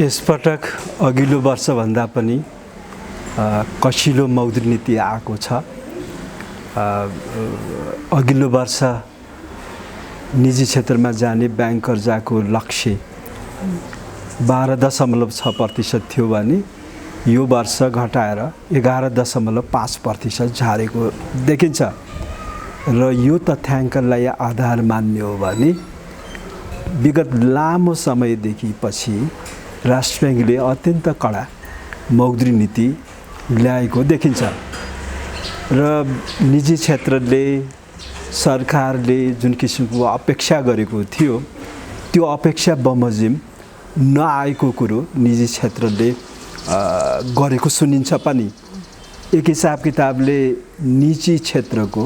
यसपटक अघिल्लो वर्षभन्दा पनि कसिलो मौद्रिक नीति आएको छ। अघिल्लो वर्ष निजी क्षेत्रमा जाने ब्याङ्क कर्जाको लक्ष्य 12.6% थियो भने यो वर्ष घटाएर 11.5% झारेको देखिन्छ। र यो तथ्याङ्कलाई आधार मान्ने हो भने विगत लामो समयदेखि पछि राष्ट्र ब्याङ्कले अत्यन्त कडा मौद्रिक नीति ल्याएको देखिन्छ र निजी क्षेत्रले सरकारले जुन किसिमको अपेक्षा गरेको थियो त्यो अपेक्षा बमोजिम नआएको कुरो निजी क्षेत्रले गरेको सुनिन्छ पनि। एक हिसाब किताबले निजी क्षेत्रको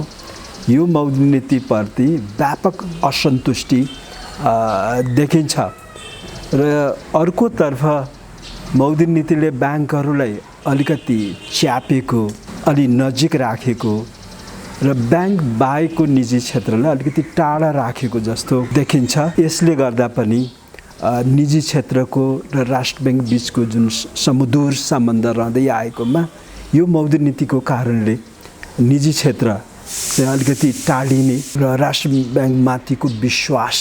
यो मौद्रिक नीतिप्रति व्यापक असन्तुष्टि देखिन्छ र अर्कोतर्फ मौद्रिक नीतिले ब्याङ्कहरूलाई अलिकति च्यापेको, अलि नजिक राखेको र ब्याङ्क बाहेकको निजी क्षेत्रलाई अलिकति टाढा राखेको जस्तो देखिन्छ। यसले गर्दा पनि निजी क्षेत्रको र राष्ट्र ब्याङ्क बिचको जुन सुमधुर सम्बन्ध रहँदै आएकोमा यो मौद्रिक नीतिको कारणले निजी क्षेत्र चाहिँ अलिकति टाढिने र राष्ट्र ब्याङ्कमाथिको विश्वास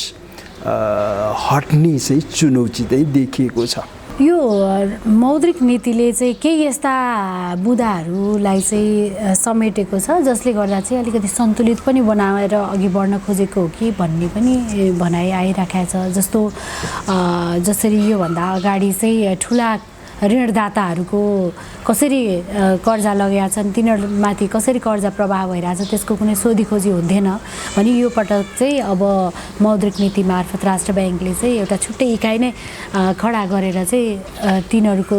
हट्ने चाहिँ चुनौती चाहिँ देखिएको छ। यो मौद्रिक नीतिले चाहिँ केही यस्ता बुँदाहरूलाई चाहिँ समेटेको छ जसले गर्दा चाहिँ अलिकति सन्तुलित पनि बनाएर अघि बढ्न खोजेको हो कि भन्ने पनि भनाइ आइराखेको छ। जस्तो जसरी योभन्दा अगाडि चाहिँ ठुला ऋणदाताहरूको कसरी कर्जा लगाएका छन्, तिनीहरूमाथि कसरी कर्जा प्रवाह भइरहेछ त्यसको कुनै सोधीखोजी हुँदैन भने यो पटक चाहिँ अब मौद्रिक नीति मार्फत राष्ट्र ब्याङ्कले चाहिँ एउटा छुट्टै इकाइ नै खडा गरेर चाहिँ तिनीहरूको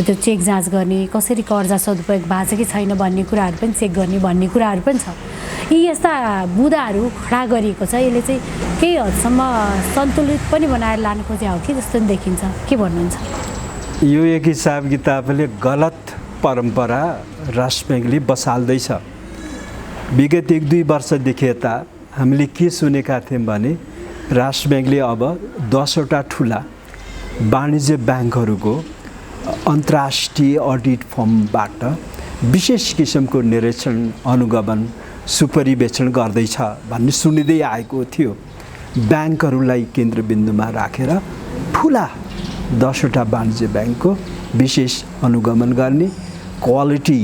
त्यो चेक जाँच गर्ने, कसरी कर्जा सदुपयोग भएको छ कि छैन भन्ने कुराहरू पनि चेक गर्ने भन्ने कुराहरू पनि छ। यी यस्ता बुँदाहरू खडा गरिएको छ। यसले चाहिँ केही हदसम्म सन्तुलित पनि बनाएर लानु खोजेको हो कि जस्तो पनि देखिन्छ। के भन्नुहुन्छ? यो एक हिसाब किताबले गलत परम्परा राष्ट्र ब्याङ्कले बसाल्दैछ। विगत 1-2 वर्षदेखि यता हामीले के सुनेका थियौँ भने राष्ट्र ब्याङ्कले अब 10वटा ठुला वाणिज्य ब्याङ्कहरूको अन्तर्राष्ट्रिय अडिट फर्मबाट विशेष किसिमको निरीक्षण, अनुगमन, सुपरिवेक्षण गर्दैछ भन्ने सुनिँदै आएको थियो। ब्याङ्कहरूलाई केन्द्रबिन्दुमा राखेर ठुला 10वटा वाणिज्य ब्याङ्कको विशेष अनुगमन गर्ने, क्वालिटी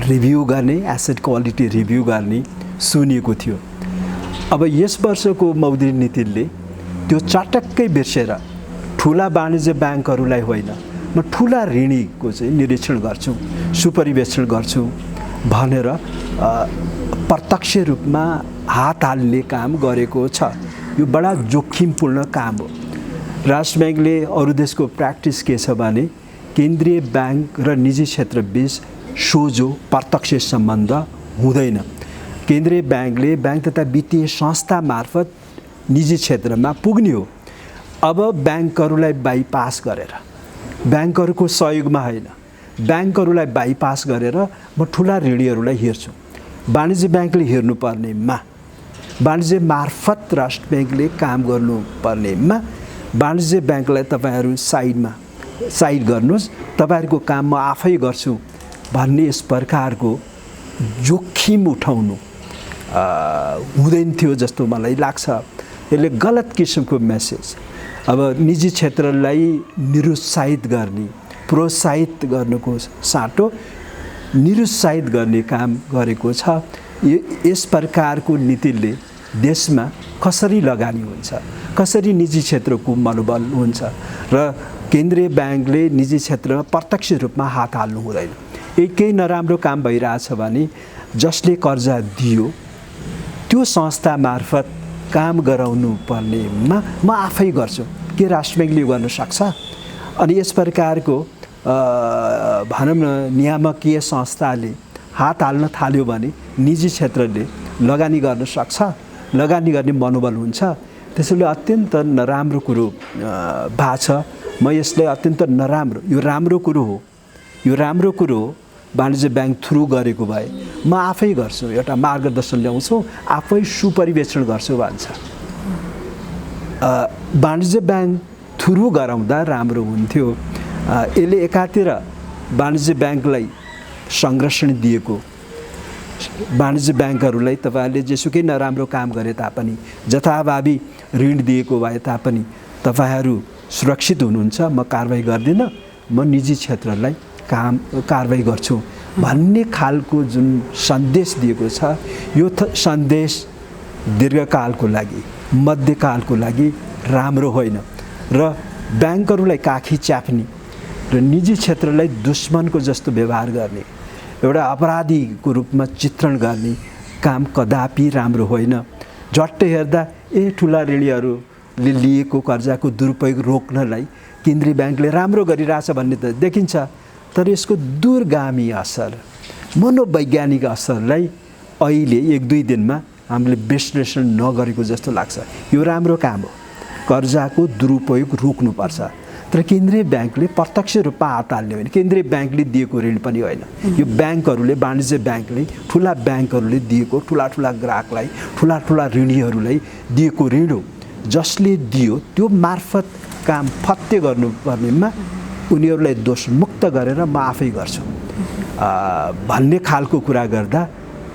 रिभ्यू गर्ने, एसेट क्वालिटी रिभ्यू गर्ने सुनिएको थियो। अब यस वर्षको मौद्रिक नीतिले त्यो चटक्कै बिर्सेर ठुला वाणिज्य ब्याङ्कहरूलाई होइन, म ठुला ऋणीको चाहिँ निरीक्षण गर्छु, सुपरिवेक्षण गर्छु भनेर प्रत्यक्ष रूपमा हात हाल्ने काम गरेको छ। यो बडा जोखिमपूर्ण काम हो। राष्ट्र ब्याङ्कले अरू देशको प्र्याक्टिस के छ भने केन्द्रीय ब्याङ्क र निजी क्षेत्र बीच सोझो प्रत्यक्ष सम्बन्ध हुँदैन। केन्द्रीय ब्याङ्कले ब्याङ्क तथा वित्तीय संस्था मार्फत निजी क्षेत्रमा पुग्ने हो। अब ब्याङ्कहरूलाई बाइपास गरेर, ब्याङ्कहरूको सहयोगमा होइन, ब्याङ्कहरूलाई बाइपास गरेर म ठुला ऋणीहरूलाई हेर्छु। वाणिज्य ब्याङ्कले हेर्नुपर्नेमा, वाणिज्य मार्फत राष्ट्र ब्याङ्कले काम गर्नुपर्नेमा वाणिज्य ब्याङ्कलाई तपाईँहरू साइड गर्नुहोस्, तपाईँहरूको काम म आफै गर्छु भन्ने यस प्रकारको जोखिम उठाउनु हुँदैन थियो जस्तो मलाई लाग्छ। यसले गलत किसिमको मेसेज अब निजी क्षेत्रलाई निरुत्साहित गर्ने, प्रोत्साहित गर्नुको साटो निरुत्साहित गर्ने काम गरेको छ। यस प्रकारको नीतिले देशमा कसरी लगानी हुन्छ, कसरी निजी क्षेत्रको मनोबल हुन्छ र केन्द्रीय ब्याङ्कले निजी क्षेत्रमा प्रत्यक्ष रूपमा हात हाल्नु हुँदैन। केही नराम्रो काम भइरहेछ भने जसले कर्जा दियो त्यो संस्था मार्फत काम गराउनु पर्नेमा म आफै गर्छु। के राष्ट्र ब्याङ्कले गर्न सक्छ? अनि यस प्रकारको भनौँ न नियामकीय संस्थाले हात हाल्न थाल्यो भने निजी क्षेत्रले लगानी गर्न सक्छ, लगानी गर्ने मनोबल हुन्छ। त्यसैले अत्यन्त नराम्रो कुरो भएको छ। म यसलाई अत्यन्त नराम्रो, यो राम्रो कुरो हो, यो राम्रो कुरो हो। वाणिज्य ब्याङ्क थ्रु गरेको भए म आफै गर्छु, एउटा मार्गदर्शन ल्याउँछु, आफै सुपरिवेक्षण गर्छु भन्छ। वाणिज्य ब्याङ्क थ्रु गराउँदा राम्रो हुन्थ्यो। यसले एकातिर वाणिज्य ब्याङ्कलाई संरक्षण दिएको, वाणिज्य ब्याङ्कहरूलाई तपाईँहरूले जेसुकै नराम्रो काम गरे तापनि, जथाभावी ऋण दिएको भए तापनि तपाईँहरू सुरक्षित हुनुहुन्छ, म कारबाही गर्दिनँ, म निजी क्षेत्रलाई कारबाही गर्छु भन्ने खालको जुन सन्देश दिएको छ, यो सन्देश दीर्घकालको लागि, मध्यकालको लागि राम्रो होइन र ब्याङ्कहरूलाई काखी च्याप्ने र निजी क्षेत्रलाई दुश्मनको जस्तो व्यवहार गर्ने, एउटा अपराधीको रूपमा चित्रण गर्ने काम कदापि राम्रो होइन। झट्ट हेर्दा ठुला ऋणीहरूले लिएको कर्जाको दुरुपयोग रोक्नलाई केन्द्रीय ब्याङ्कले राम्रो गरिरहेछ भन्ने त देखिन्छ, तर यसको दूरगामी असर, मनोवैज्ञानिक असरलाई अहिले 1-2 दिनमा हामीले विश्लेषण नगरेको जस्तो लाग्छ। यो राम्रो काम हो, कर्जाको दुरुपयोग रोक्नुपर्छ, तर केन्द्रीय ब्याङ्कले प्रत्यक्ष रूपमा हात हाल्ने होइन, केन्द्रीय ब्याङ्कले दिएको ऋण पनि होइन। यो ब्याङ्कहरूले, वाणिज्य ब्याङ्कले, ठुला ब्याङ्कहरूले दिएको, ठुला ग्राहकलाई, ठुला ऋणीहरूलाई दिएको ऋण हो। जसले दियो त्यो मार्फत काम फत्ते गर्नुपर्नेमा उनीहरूलाई दोषमुक्त गरेर म आफै गर्छु भन्ने खालको कुरा गर्दा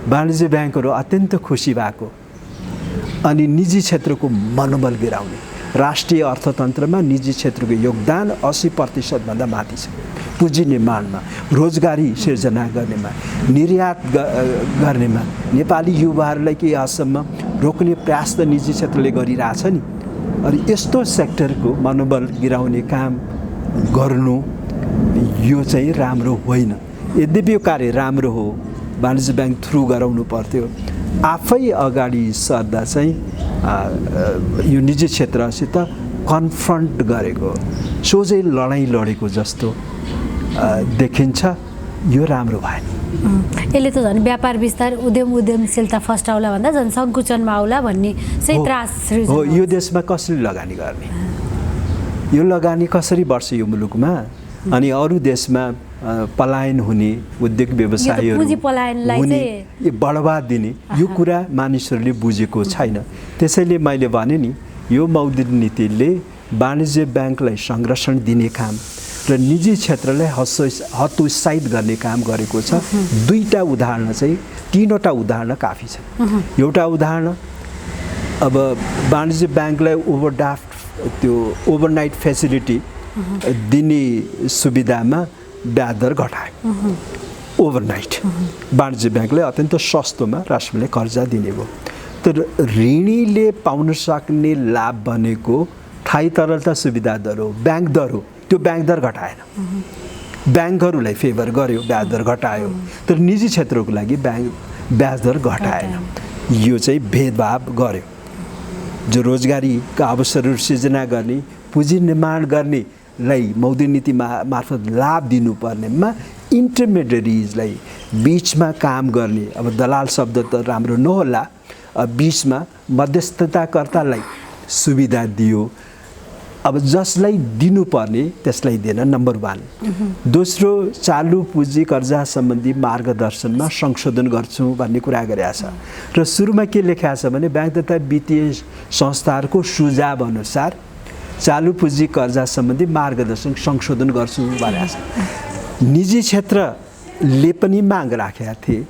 वाणिज्य ब्याङ्कहरू अत्यन्त खुसी भएको, अनि निजी क्षेत्रको मनोबल गिराउने। राष्ट्रिय अर्थतन्त्रमा निजी क्षेत्रको योगदान 80% भन्दा माथि छ। पुँजी निर्माणमा, रोजगारी सिर्जना गर्नेमा, निर्यात गर्नेमा नेपाली युवाहरूलाई केही हदसम्म रोक्ने प्रयास त निजी क्षेत्रले गरिरहेछ नि। अनि यस्तो सेक्टरको मनोबल गिराउने काम गर्नु यो चाहिँ राम्रो होइन। यद्यपि यो कार्य राम्रो हो, वाणिज्य ब्याङ्क थ्रु गराउनु पर्थ्यो। आफै अगाडि सर्दा चाहिँ यो निजी क्षेत्रसित कन्फ्रन्ट गरेको, सोझै लडाइँ लडेको जस्तो देखिन्छ। यो राम्रो भएन। यसले त झन् व्यापार विस्तार, उद्यमशीलता फस्टाउला भन्दा झन् सङ्कुचनमा आउला भन्ने चाहिँ त्रास हो। यो देशमा कसरी लगानी गर्ने, यो लगानी कसरी बढ्छ यो मुलुकमा, अनि अरू देशमा पलायन हुने, उद्योग व्यवसायहरू हुने, बढावा दिने, यो कुरा मानिसहरूले बुझेको छैन। त्यसैले मैले भने नि, यो मौद्रिक नीतिले वाणिज्य ब्याङ्कलाई संरक्षण दिने काम र निजी क्षेत्रलाई हतोत्साहित गर्ने काम गरेको छ। 2टा उदाहरण चाहिँ, 3वटा उदाहरण काफी छ। एउटा उदाहरण, अब वाणिज्य ब्याङ्कलाई ओभरड्राफ्ट, त्यो ओभरनाइट फेसिलिटी दिने सुविधामा ब्याज दर घटायो। ओभरनाइट वाणिज्य ब्याङ्कले अत्यन्त सस्तोमा राष्ट्रले कर्जा दिने भयो, तर ऋणीले पाउन सक्ने लाभ भनेको थायी तरलता सुविधा दर हो, ब्याङ्क दर हो। त्यो ब्याङ्क दर घटाएन, ब्याङ्कहरूलाई फेभर गर्यो, ब्याज दर घटायो, तर निजी क्षेत्रको लागि ब्याज दर घटाएन। यो चाहिँ भेदभाव गर्यो। जो रोजगारीका अवसरहरू सिर्जना गर्ने, पुँजी निर्माण गर्नेलाई मौद्रिक नीति मार्फत लाभ दिनुपर्नेमा इन्टरमिडिएटरिजलाई, बिचमा काम गर्ने, अब दलाल शब्द त राम्रो नहोला, बिचमा मध्यस्थताकर्तालाई सुविधा दियो। अब जसलाई दिनुपर्ने त्यसलाई दिएन, नम्बर 1। दोस्रो, चालु पुँजी कर्जा सम्बन्धी मार्गदर्शनमा संशोधन गर्छौँ भन्ने कुरा गरेका छ र सुरुमा के लेखेको छ भने ब्याङ्क तथा वित्तीय संस्थाहरूको सुझाव अनुसार चालु पुँजी कर्जा सम्बन्धी मार्गदर्शन संशोधन गर्छौँ भनेको छ। निजी क्षेत्रले पनि माग राखेका थिए,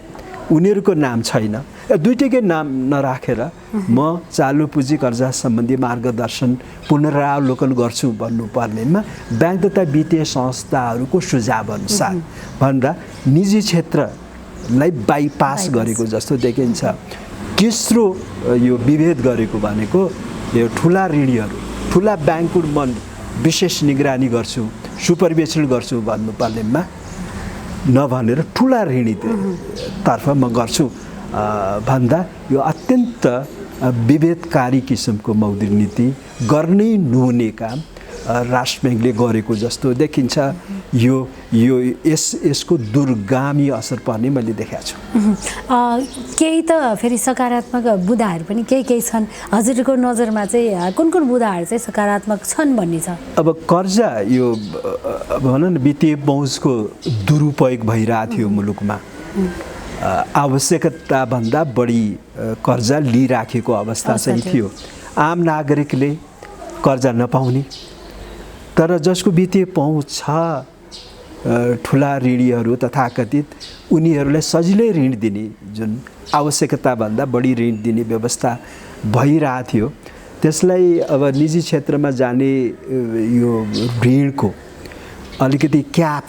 उनीहरूको नाम छैन। दुईटैकै नाम नराखेर म चालु पुँजी कर्जा सम्बन्धी मार्गदर्शन पुनरावलोकन गर्छु भन्नुपर्नेमा ब्याङ्क तथा वित्तीय संस्थाहरूको सुझाव अनुसार भन्दा निजी क्षेत्रलाई बाइपास गरेको जस्तो देखिन्छ। तेस्रो यो विभेद गरेको भनेको यो ठुला ऋणीहरू, ठुला ब्याङ्कहरू म विशेष निगरानी गर्छु, सुपरभिजन गर्छु भन्नुपर्नेमा नभनेर ठुला ऋणीतर्फ म गर्छु भन्दा यो अत्यन्त विभेदकारी किसिमको मौद्रिक नीति गर्नै नहुने काम राष्ट्र ब्याङ्कले गरेको जस्तो देखिन्छ। यसको दूरगामी असर पर्ने मैले देखाएको छु। केही त फेरि सकारात्मक बुदाहरू पनि केही छन्। हजुरको नजरमा चाहिँ कुन बुदाहरू चाहिँ सकारात्मक छन् भन्ने छ? अब कर्जा, यो भनौँ न वित्तीय पहुँचको दुरुपयोग भइरहेको थियो मुलुकमा। आवश्यकताभन्दा बढी कर्जा लिइराखेको अवस्था चाहिँ थियो। आम नागरिकले कर्जा नपाउने, तर जसको वित्तीय पहुँच छ ठुला ऋणीहरू तथाकथित उनीहरूलाई सजिलै ऋण दिने जुन आवश्यकताभन्दा बढी ऋण दिने व्यवस्था भइरहेको थियो त्यसलाई अब निजी क्षेत्रमा जाने यो ऋणको अलिकति क्याप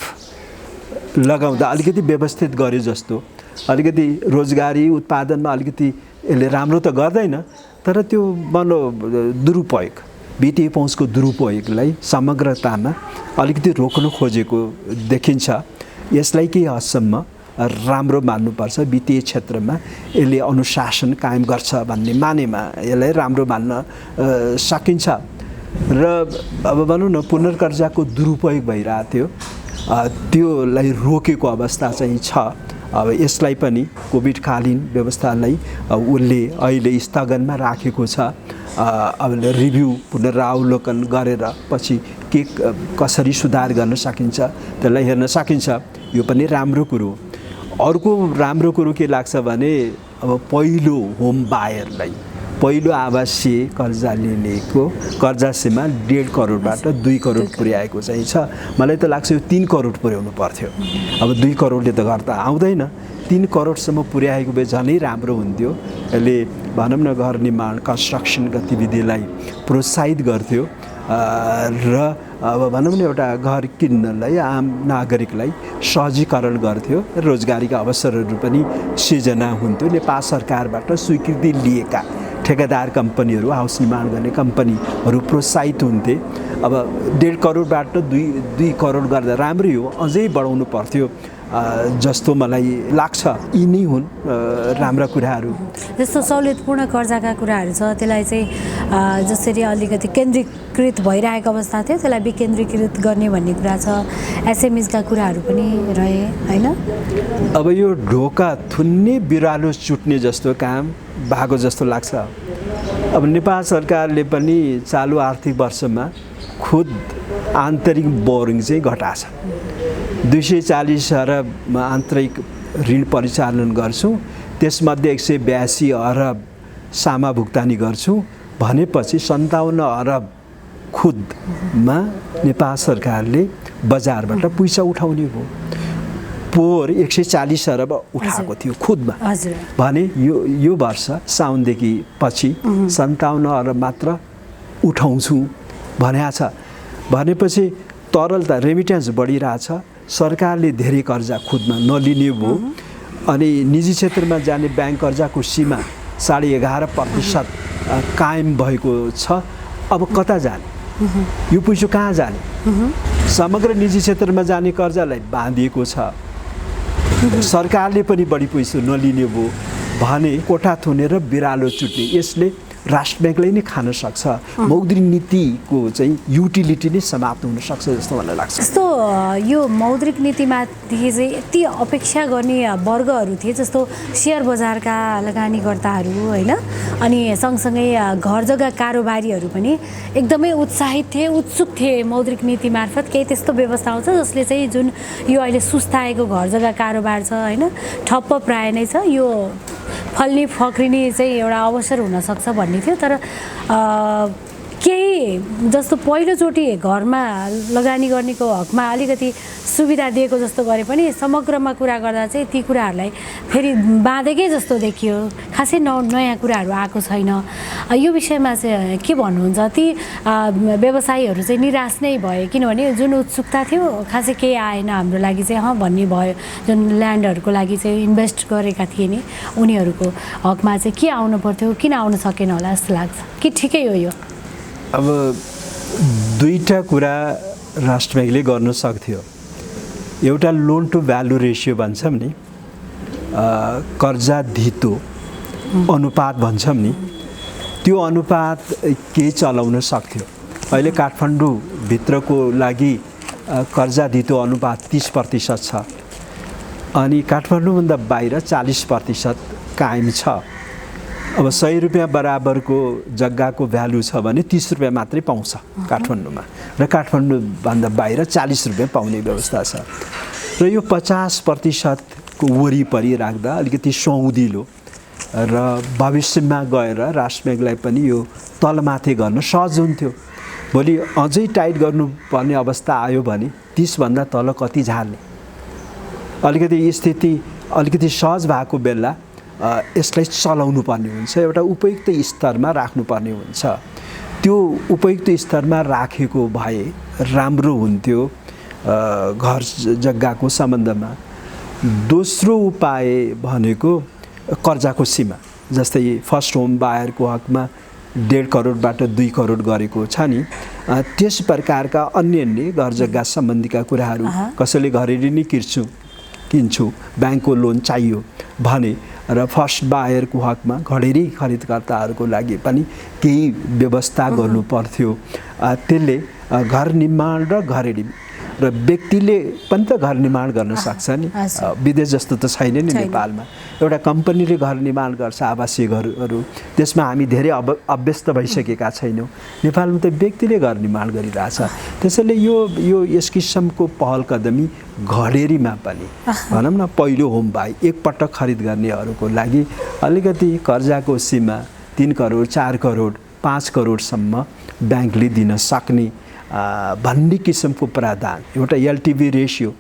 लगाउँदा अलिकति व्यवस्थित गर्यो जस्तो अलिकति रोजगारी उत्पादनमा अलिकति यसले राम्रो त गर्दैन तर त्यो दुरुपयोग वित्तीय पहुँचको दुरुपयोगलाई समग्रतामा अलिकति रोक्न खोजेको देखिन्छ। यसलाई केही हदसम्म राम्रो मान्नुपर्छ। वित्तीय क्षेत्रमा यसले अनुशासन कायम गर्छ भन्ने मानेमा यसलाई राम्रो मान्न सकिन्छ र अब भनौँ न पुनर्कर्जाको दुरुपयोग भइरहेको थियो त्योलाई रोकेको अवस्था चाहिँ छ। अब यसलाई पनि कोभिडकालीन व्यवस्थालाई उसले अहिले स्थगनमा राखेको छ। अब रिभ्यू पुनरावलोकन गरेर पछि के कसरी सुधार गर्न सकिन्छ त्यसलाई हेर्न सकिन्छ। यो पनि राम्रो कुरो। अर्को राम्रो कुरो के लाग्छ भने अब पहिलो होम बायरलाई पहिलो आवासीय कर्जा लिनेको कर्जा सीमा 1.5 करोडबाट 2 करोड पुर्याएको चाहिँ छ। मलाई त लाग्छ यो 3 करोड पुर्याउनु पर्थ्यो। अब 2 करोडले त घर त आउँदैन, 3 करोडसम्म पुर्याएको भए झनै राम्रो हुन्थ्यो। यसले भनौँ न घर निर्माण कन्स्ट्रक्सन गतिविधिलाई प्रोत्साहित गर्थ्यो र अब भनौँ न एउटा घर किन्नलाई आम नागरिकलाई सहजीकरण गर्थ्यो। रोजगारीका अवसरहरू पनि सिर्जना हुन्थ्यो। नेपाल सरकारबाट स्वीकृति लिएका ठेकेदार कम्पनीहरू हाउस निर्माण गर्ने कम्पनीहरू प्रोत्साहित हुन्थे। अब 1.5 करोडबाट 2 करोड गर्दा राम्रै हो, अझै बढाउनु पर्थ्यो जस्तो मलाई लाग्छ। यी नै हुन् राम्रा कुराहरू। जस्तो सहुलियतपूर्ण कर्जाका कुराहरू छ त्यसलाई चाहिँ जसरी अलिकति केन्द्रीकृत भइरहेको अवस्था थियो त्यसलाई विकेन्द्रीकृत गर्ने भन्ने कुरा छ। एसएमएसका कुराहरू पनि रहे होइन। अब यो ढोका थुन्ने बिरालो चुट्ने जस्तो काम भएको जस्तो लाग्छ। अब नेपाल सरकारले पनि चालु आर्थिक वर्षमा खुद आन्तरिक बोरिङ चाहिँ घटाछ। 240 अरब आन्तरिक ऋण परिचालन गर्छौँ, त्यसमध्ये 182 अरब सामा भुक्तानी गर्छौँ भनेपछि 57 अरब खुदमा नेपाल सरकारले बजारबाट पैसा उठाउने हो। पोहोर 140 अरब उठाएको थियो खुदमा भने यो वर्ष साउनदेखि पछि 57 अरब मात्र उठाउँछु भनेको छ। भनेपछि तरलता रेमिटेन्स बढिरहेछ। सरकारले धेरै कर्जा खुदमा नलिने भयो अनि निजी क्षेत्रमा जाने ब्याङ्क कर्जाको सीमा 11.5% कायम भएको छ। अब कता जाने यो पैसा कहाँ जाने? समग्र निजी क्षेत्रमा जाने कर्जालाई बाँधिएको छ। सरकारले पनि बढी पैसा नलिने भयो भने कोठा थुनेर बिरालो चुट्ने यसले राष्ट्र ब्याङ्कलाई नै खान सक्छ। मौद्रिक नीतिको चाहिँ युटिलिटी नै समाप्त हुन सक्छ जस्तो मलाई लाग्छ। जस्तो यो मौद्रिक नीतिमाथि चाहिँ यति अपेक्षा गर्ने वर्गहरू थिए जस्तो सेयर बजारका लगानीकर्ताहरू होइन, अनि सँगसँगै घर जग्गा कारोबारीहरू पनि एकदमै उत्साहित थिए, उत्सुक थिए मौद्रिक नीति मार्फत केही त्यस्तो व्यवस्था आउँछ जसले चाहिँ जुन यो अहिले सुस्ताएको घर जग्गा कारोबार छ होइन ठप्प प्राय नै छ, यो फल्ने फक्रिने चाहिँ एउटा अवसर हुनसक्छ भन्ने थियो। तर केही जस्तो पहिलोचोटि घरमा लगानी गर्नेको हकमा अलिकति सुविधा दिएको जस्तो गरे पनि समग्रमा कुरा गर्दा चाहिँ ती कुराहरूलाई फेरि बाँधेकै जस्तो देखियो। खासै नयाँ कुराहरू आएको छैन। यो विषयमा चाहिँ के भन्नुहुन्छ? ती व्यवसायीहरू चाहिँ निराश नै भए किनभने जुन उत्सुकता थियो खासै केही आएन हाम्रो लागि चाहिँ भन्ने भयो। जुन ल्यान्डहरूको लागि चाहिँ इन्भेस्ट गरेका थिए नि उनीहरूको हकमा चाहिँ के आउनु पर्थ्यो, किन आउन सकेन होला जस्तो लाग्छ कि ठिकै हो यो? अब दुईटा कुरा राष्ट्र ब्याङ्कले गर्न सक्थ्यो। एउटा लोन टु भ्यालु रेसियो भन्छौँ नि, कर्जा धितो अनुपात भन्छौँ नि, त्यो अनुपात केही चलाउन सक्थ्यो। अहिले काठमाडौँभित्रको लागि कर्जा धितो अनुपात 30% छ अनि काठमाडौँभन्दा बाहिर 40% कायम छ। अब 100 रुपियाँ बराबरको जग्गाको भ्यालु छ भने 30 रुपियाँ मात्रै पाउँछ काठमाडौँमा र काठमाडौँभन्दा बाहिर 40 रुपियाँ पाउने व्यवस्था छ। र यो 50% को वरिपरि राख्दा अलिकति सुहाउँदिलो र भविष्यमा गएर राष्ट्र ब्याङ्कलाई पनि यो तलमाथि गर्न सहज हुन्थ्यो भोलि अझै टाइट गर्नुपर्ने अवस्था आयो भने 30 भन्दा तल कति झार्ने? अलिकति स्थिति अलिकति सहज भएको बेला यसलाई चलाउनु पर्ने हुन्छ, एउटा उपयुक्त स्तरमा राख्नुपर्ने हुन्छ। त्यो उपयुक्त स्तरमा राखेको भए राम्रो हुन्थ्यो घर जग्गाको सम्बन्धमा। दोस्रो उपाय भनेको कर्जाको सीमा, जस्तै फर्स्ट होम बायरको हकमा 1.5 करोडबाट 2 करोड गरेको छ नि, त्यस प्रकारका अन्य घर जग्गा सम्बन्धीका कुराहरू, कसैले घरेडी नै किन्छु ब्याङ्कको लोन चाहियो भने र फर्स्ट बायरको हकमा घडेरी खरिदकर्ताहरूको लागि पनि केही व्यवस्था गर्नु पर्थ्यो। त्यसले घर निर्माण र घरेडी र व्यक्तिले पनि त घर निर्माण गर्न सक्छ नि, विदेश जस्तो त छैन नि नेपालमा। एउटा कम्पनीले घर निर्माण गर्छ आवासीय घरहरू, त्यसमा हामी धेरै अभ्यस्त भइसकेका छैनौँ। नेपालमा त व्यक्तिले घर निर्माण गरिरहेछ। त्यसैले यो यस किसिमको पहल कदमी घडेरीमा पनि भनौँ न पहिलो होम बाई एकपटक खरिद गर्नेहरूको लागि अलिकति कर्जाको सीमा 3 करोड 4 करोड 5 करोडसम्म ब्याङ्कले दिन सक्ने भन्ने किसिमको प्रावधान, एउटा LTV ratio,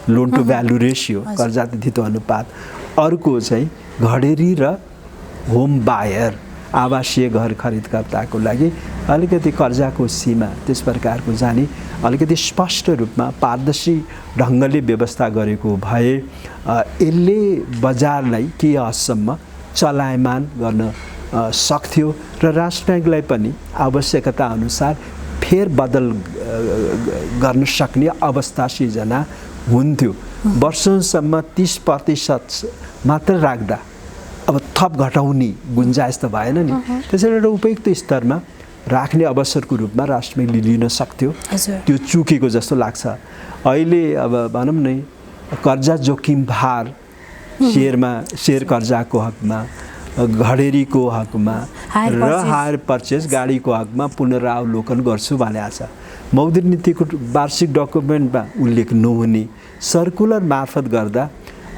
loan to value ratio, कर्जा तितो अनुपात। अर्को चाहिँ घडेरी र होम बायर आवासीय घर खरिदकर्ताको लागि अलिकति कर्जाको सीमा त्यस प्रकारको जाने अलिकति स्पष्ट रूपमा पारदर्शी ढङ्गले व्यवस्था गरेको भए यसले बजारलाई केही हदसम्म चलायमान गर्न सक्थ्यो र राष्ट्र ब्याङ्कलाई पनि आवश्यकता अनुसार फेरबदल गर्न सक्ने अवस्था सिर्जना हुन्थ्यो। वर्षौंसम्म 30% मात्र राख्दा अब थप घटाउने गुन्जाइस त भएन नि। त्यसैले एउटा उपयुक्त स्तरमा राख्ने अवसरको रूपमा राष्ट्र ब्याङ्कले लिन सक्थ्यो। त्यो चुकेको जस्तो लाग्छ। अहिले अब भनौँ न कर्जा जोखिम भार शेयर कर्जाको हकमा, घडेरीको हकमा र हायर पर्चेस गाडीको हकमा पुनरावलोकन गर्छु भने छ। मौद्रिक नीतिको वार्षिक डकुमेन्टमा उल्लेख नहुने सर्कुलर मार्फत गर्दा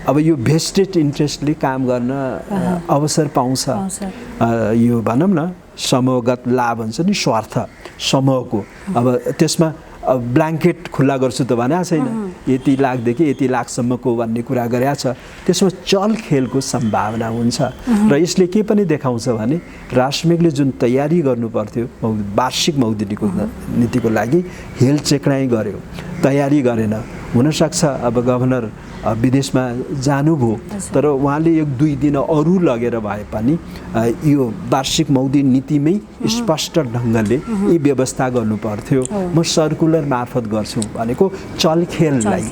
अब यो भेस्टेड इन्ट्रेस्टले काम गर्न अवसर पाउँछ। यो भनौँ न समूहगत लाभ हुन्छ नि, स्वार्थ समूहको। अब त्यसमा ब्ल्याङ्केट खुल्ला गर्छु त भनेको छैन, यति लाखदेखि यति लाखसम्मको भन्ने कुरा गरेको छ। त्यसमा चलखेलको सम्भावना हुन्छ र यसले के पनि देखाउँछ भने राष्ट्र ब्याङ्कले जुन तयारी गर्नुपर्थ्यो वार्षिक मौद्रिक नीतिको लागि हेलचेक्राइ गर्यो, तयारी गरेन। हुनसक्छ अब गभर्नर विदेशमा जानुभयो, तर उहाँले 1-2 दिन अरू लगेर भए पनि यो वार्षिक मौद्रिक नीतिमै स्पष्ट ढङ्गले यी व्यवस्था गर्नुपर्थ्यो। म सर्कुलर मार्फत गर्छु भनेको चलखेललाई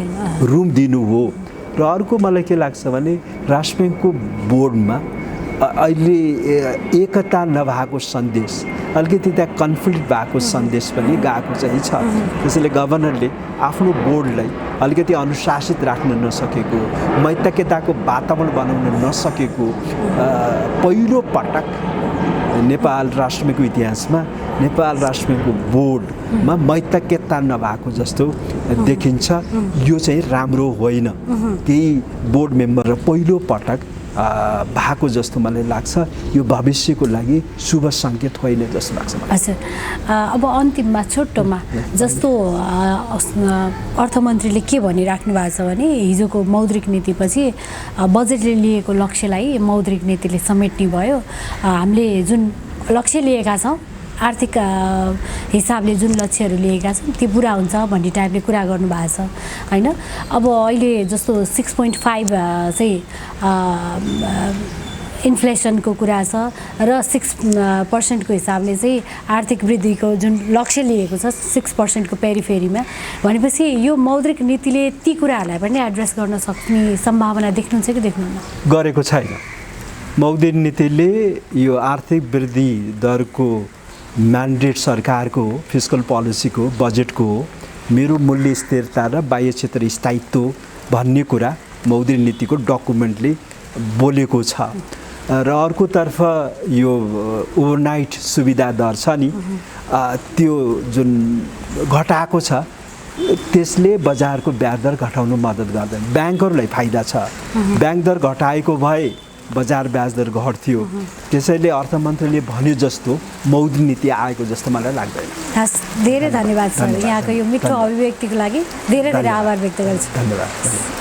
रुम दिनु हो। र अर्को मलाई के लाग्छ भने राष्ट्र ब्याङ्कको बोर्डमा अहिले एकता नभएको सन्देश, अलिकति त्यहाँ कन्फ्लिक्ट भएको सन्देश पनि गएको चाहिँ छ। त्यसैले गभर्नरले आफ्नो बोर्डलाई अलिकति अनुशासित राख्न नसकेको, मैत्रीताको वातावरण बनाउन नसकेको पहिलो पटक नेपाल राष्ट्र ब्याङ्कको इतिहासमा नेपाल राष्ट्र ब्याङ्कको बोर्डमा मैत्रीता नभएको जस्तो देखिन्छ। यो चाहिँ राम्रो होइन। केही बोर्ड मेम्बर पहिलो पटक भएको जस्तो मलाई लाग्छ। यो भविष्यको लागि शुभ सङ्केत होइन जस्तो लाग्छ मलाई। हजुर, अब अन्तिममा छोटोमा जस्तो अर्थमन्त्रीले के भनिराख्नु भएको छ भने हिजोको मौद्रिक नीतिपछि बजेटले लिएको लक्ष्यलाई मौद्रिक नीतिले समेट्ने भयो। हामीले जुन लक्ष्य लिएका छौँ, आर्थिक हिसाबले जुन लक्ष्यहरू लिएका छन् ती पुरा हुन्छ भन्ने टाइपले कुरा गर्नुभएको छ होइन। अब अहिले जस्तो 6.5 चाहिँ इन्फ्लेसनको कुरा छ र 6% को हिसाबले चाहिँ आर्थिक वृद्धिको जुन लक्ष्य लिएको छ 6% को पेरिफेरीमा, भनेपछि यो मौद्रिक नीतिले ती कुराहरूलाई पनि एड्रेस गर्न सक्ने सम्भावना देख्नुहुन्छ कि देख्नुहुन्न? गरेको छैन। मौद्रिक नीतिले यो आर्थिक वृद्धि दरको म्यान्डेट सरकारको हो, फिस्कल पोलिसीको, बजेटको हो। मेरो मूल्य स्थिरता र बाह्य क्षेत्र स्थायित्व भन्ने कुरा मौद्रिक नीतिको डकुमेन्टले बोलेको छ। र अर्कोतर्फ यो ओभरनाइट सुविधा दर छ नि, त्यो जुन घटाएको छ त्यसले बजारको ब्याज दर घटाउन मद्दत गर्दैन। ब्याङ्कहरूलाई फाइदा छ। ब्याङ्क दर घटाएको भए बजार ब्याज दर घट्थ्यो। त्यसैले अर्थमन्त्रीले भन्यो जस्तो मौद्रिक नीति आएको जस्तो मलाई लाग्दैन। हस्, धेरै धन्यवाद सर, यहाँको यो मिठो अभिव्यक्तिको लागि धेरै धेरै आभार व्यक्त गर्छु। धन्यवाद।